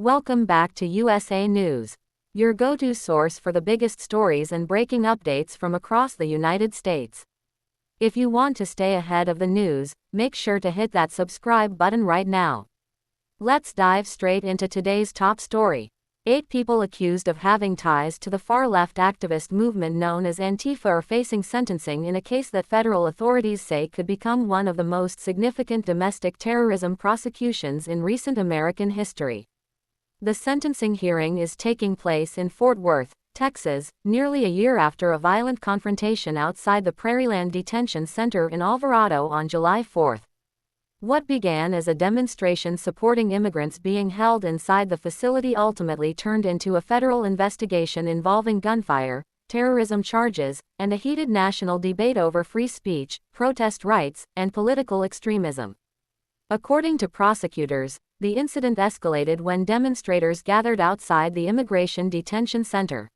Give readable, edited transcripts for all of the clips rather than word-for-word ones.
Welcome back to USA News, your go-to source for the biggest stories and breaking updates from across the United States. If you want to stay ahead of the news, make sure to hit that subscribe button right now. Let's dive straight into today's top story. 8 people accused of having ties to the far-left activist movement known as Antifa are facing sentencing in a case that federal authorities say could become one of the most significant domestic terrorism prosecutions in recent American history. The sentencing hearing is taking place in Fort Worth, Texas, nearly a year after a violent confrontation outside the Prairieland Detention Center in Alvarado on July 4. What began as a demonstration supporting immigrants being held inside the facility ultimately turned into a federal investigation involving gunfire, terrorism charges, and a heated national debate over free speech, protest rights, and political extremism. According to prosecutors, the incident escalated when demonstrators gathered outside the Immigration Detention Center.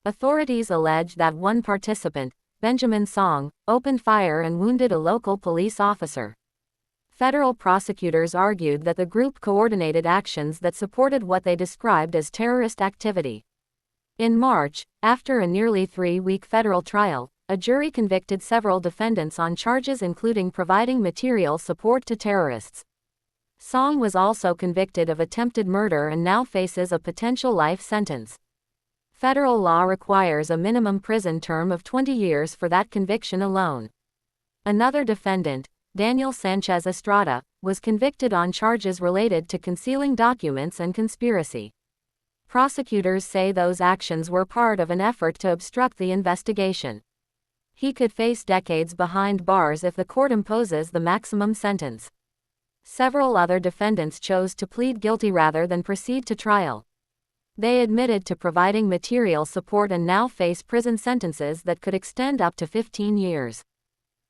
Authorities allege that one participant, Benjamin Song, opened fire and wounded a local police officer. Federal prosecutors argued that the group coordinated actions that supported what they described as terrorist activity. In March, after a nearly 3-week federal trial, a jury convicted several defendants on charges including providing material support to terrorists. Song was also convicted of attempted murder and now faces a potential life sentence. Federal law requires a minimum prison term of 20 years for that conviction alone. Another defendant, Daniel Sanchez Estrada, was convicted on charges related to concealing documents and conspiracy. Prosecutors say those actions were part of an effort to obstruct the investigation. He could face decades behind bars if the court imposes the maximum sentence. Several other defendants chose to plead guilty rather than proceed to trial. They admitted to providing material support and now face prison sentences that could extend up to 15 years.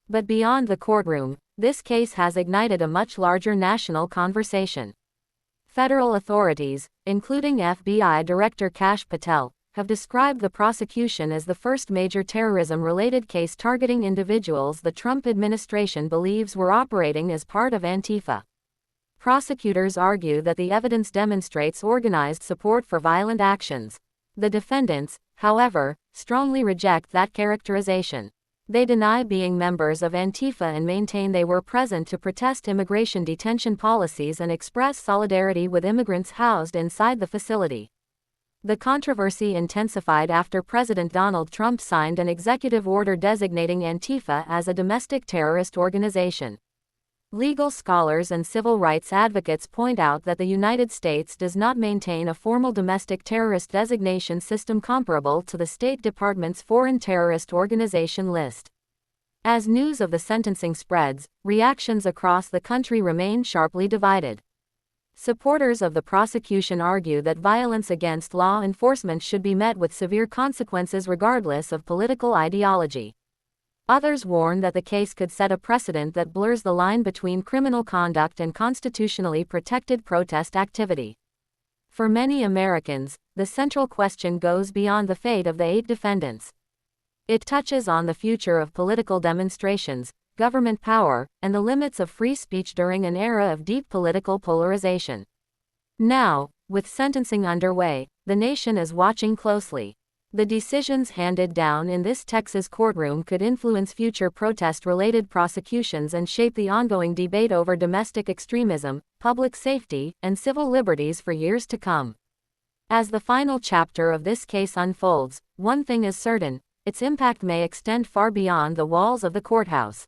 But beyond the courtroom, this case has ignited a much larger national conversation. Federal authorities, including FBI Director Kash Patel, have described the prosecution as the first major terrorism-related case targeting individuals the Trump administration believes were operating as part of Antifa. Prosecutors argue that the evidence demonstrates organized support for violent actions. The defendants, however, strongly reject that characterization. They deny being members of Antifa and maintain they were present to protest immigration detention policies and express solidarity with immigrants housed inside the facility. The controversy intensified after President Donald Trump signed an executive order designating Antifa as a domestic terrorist organization. Legal scholars and civil rights advocates point out that the United States does not maintain a formal domestic terrorist designation system comparable to the State Department's Foreign Terrorist Organization list. As news of the sentencing spreads, reactions across the country remain sharply divided. Supporters of the prosecution argue that violence against law enforcement should be met with severe consequences regardless of political ideology. Others warn that the case could set a precedent that blurs the line between criminal conduct and constitutionally protected protest activity. For many Americans, the central question goes beyond the fate of the 8 defendants. It touches on the future of political demonstrations, government power, and the limits of free speech during an era of deep political polarization. Now, with sentencing underway, the nation is watching closely. The decisions handed down in this Texas courtroom could influence future protest-related prosecutions and shape the ongoing debate over domestic extremism, public safety, and civil liberties for years to come. As the final chapter of this case unfolds, one thing is certain: its impact may extend far beyond the walls of the courthouse.